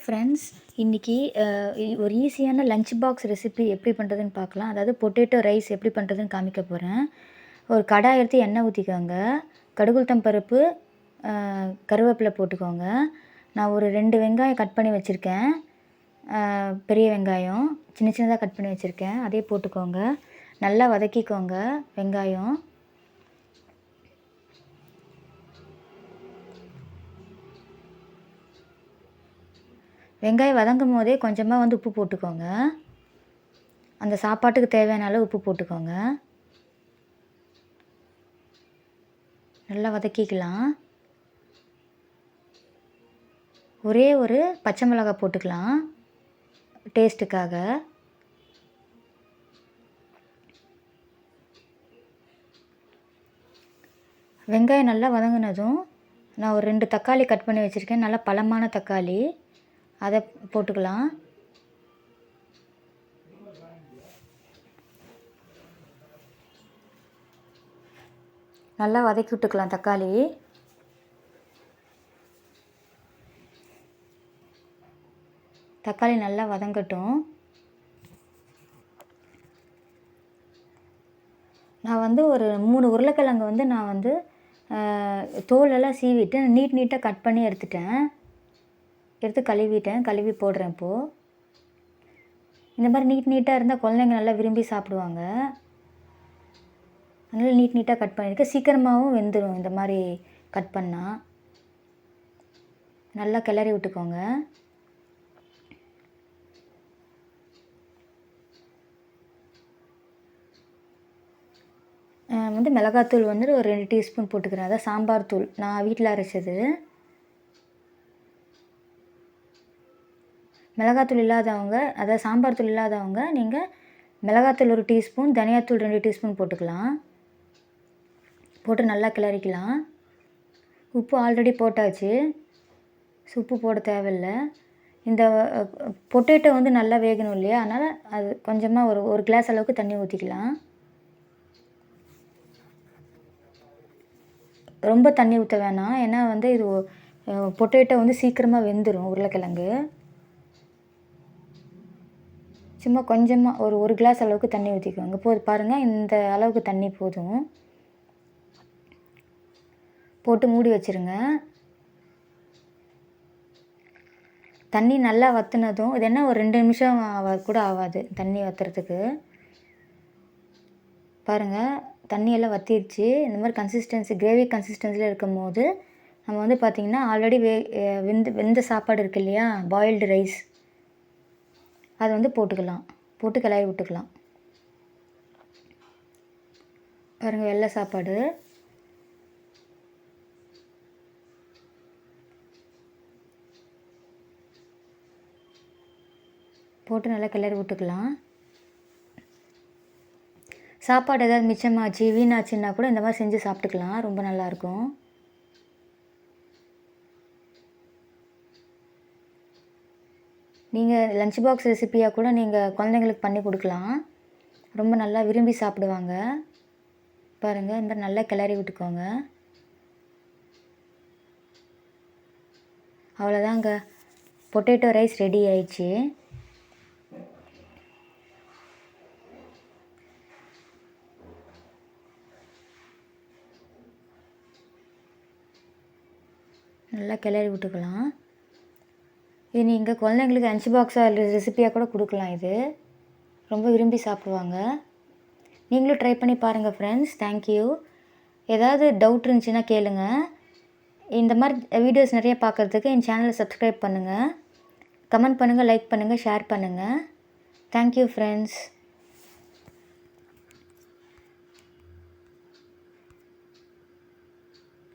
Friends, இன்றைக்கி ஒரு ஈஸியான லஞ்ச் பாக்ஸ் ரெசிபி எப்படி பண்ணுறதுன்னு பார்க்கலாம். அதாவது பொட்டேட்டோ ரைஸ் எப்படி பண்ணுறதுன்னு காமிக்க போகிறேன். ஒரு கடாய் எடுத்து எண்ணெய் ஊற்றிக்கோங்க. கடுகுளுத்தம் பருப்பு, கருவேப்பிலை போட்டுக்கோங்க. நான் ஒரு 2 வெங்காயம் கட் பண்ணி வச்சுருக்கேன். பெரிய வெங்காயம் சின்ன சின்னதாக கட் பண்ணி வச்சுருக்கேன். அதே போட்டுக்கோங்க. நல்லா வதக்கிக்கோங்க வெங்காயம். வெங்காயம் வதங்கும் போதே கொஞ்சமாக உப்பு போட்டுக்கோங்க. அந்த சாப்பாட்டுக்கு தேவையான அளவு உப்பு போட்டுக்கோங்க. நல்லா வதக்கிக்கலாம். ஒரே ஒரு பச்சை மிளகாய் போட்டுக்கலாம் டேஸ்ட்டுக்காக. வெங்காயம் நல்லா வதங்கினதும் நான் ஒரு 2 தக்காளி கட் பண்ணி வச்சுருக்கேன். நல்லா பழமான தக்காளி, அதை போட்டுக்கலாம். நல்லா வதக்கி விட்டுக்கலாம் தக்காளி. தக்காளி நல்லா வதங்கட்டும். நான் ஒரு 3 உருளைக்கிழங்கு நான் தோலெல்லாம் சீவிட்டு நீட்டாக கட் பண்ணி எடுத்து கழுவிட்டேன். கழுவி போடுறேன் இப்போது. இந்த மாதிரி நீட்டாக இருந்தால் குழந்தைங்க நல்லா விரும்பி சாப்பிடுவாங்க. அதனால் நீட்டாக கட் பண்ணியிருக்கேன். சீக்கிரமாகவும் வெந்துடும் இந்த மாதிரி கட் பண்ணால். நல்லா கிளறி விட்டுக்கோங்க. மிளகாத்தூள் ஒரு 2 டீஸ்பூன் போட்டுக்கிறேன். அதான் சாம்பார் தூள், நான் வீட்டில் அரைச்சது. மிளகாத்தூள் இல்லாதவங்க, அதாவது சாம்பார் தூள் இல்லாதவங்க நீங்கள் மிளகாத்தூள் 1 டீஸ்பூன், தனியாத்தூள் 2 டீஸ்பூன் போட்டுக்கலாம். போட்டு நல்லா கிளறிக்கலாம். உப்பு ஆல்ரெடி போட்டாச்சு, உப்பு போட தேவையில்லை. இந்த பொட்டேட்டோ நல்லா வேகணும் இல்லையா, அதனால் அது கொஞ்சமாக ஒரு கிளாஸ் அளவுக்கு தண்ணி ஊற்றிக்கலாம். ரொம்ப தண்ணி ஊற்ற வேணாம், ஏன்னா இது பொட்டேட்டோ சீக்கிரமாக வெந்துடும் உருளைக்கிழங்கு. சும்மா கொஞ்சமாக ஒரு கிளாஸ் அளவுக்கு தண்ணி ஊற்றிக்கோங்க. பாருங்கள், இந்த அளவுக்கு தண்ணி போதும். போட்டு மூடி வச்சுருங்க. தண்ணி நல்லா வற்றினதும், இது என்ன ஒரு 2 நிமிஷம் கூட ஆகாது தண்ணி வற்றுறதுக்கு. பாருங்கள், தண்ணியெல்லாம் வற்றிடுச்சு. இந்த மாதிரி கன்சிஸ்டன்சி, கிரேவி கன்சிஸ்டன்சியில் இருக்கும் போது நம்ம பார்த்திங்கன்னா ஆல்ரெடி வெந்த சாப்பாடு இருக்குது இல்லையா, பாயில்டு ரைஸ், அதை போட்டுக்கலாம். போட்டு கிளறி விட்டுக்கலாம். பாருங்கள், வெள்ளை சாப்பாடு. போட்டு நல்லா கிளறி விட்டுக்கலாம். சாப்பாடு ஏதாவது மிச்சமாச்சு வீணாச்சுன்னா கூட இந்த மாதிரி செஞ்சு சாப்பிட்டுக்கலாம். ரொம்ப நல்லாயிருக்கும். நீங்கள் லஞ்ச் பாக்ஸ் ரெசிப்பியாக கூட நீங்கள் குழந்தைங்களுக்கு பண்ணி கொடுக்கலாம். ரொம்ப நல்லா விரும்பி சாப்பிடுவாங்க. பாருங்கள், இந்த மாதிரி நல்லா கிளறி விட்டுக்கோங்க. அவ்வளோதாங்க, பொட்டேட்டோ ரைஸ் ரெடி ஆயிடுச்சு. நல்லா கிளறி விட்டுக்கலாம். இது நீங்கள் குழந்தைங்களுக்கு லஞ்ச் பாக்ஸாக ரெசிப்பியாக கூட கொடுக்கலாம். இது ரொம்ப விரும்பி சாப்பிடுவாங்க. நீங்களும் ட்ரை பண்ணி பாருங்கள் ஃப்ரெண்ட்ஸ். தேங்க்யூ. ஏதாவது டவுட் இருந்துச்சுன்னா கேளுங்க. இந்த மாதிரி வீடியோஸ் நிறைய பார்க்குறதுக்கு என் சேனலை சப்ஸ்கிரைப் பண்ணுங்கள். கமெண்ட் பண்ணுங்கள், லைக் பண்ணுங்கள், ஷேர் பண்ணுங்கள். Thank you friends.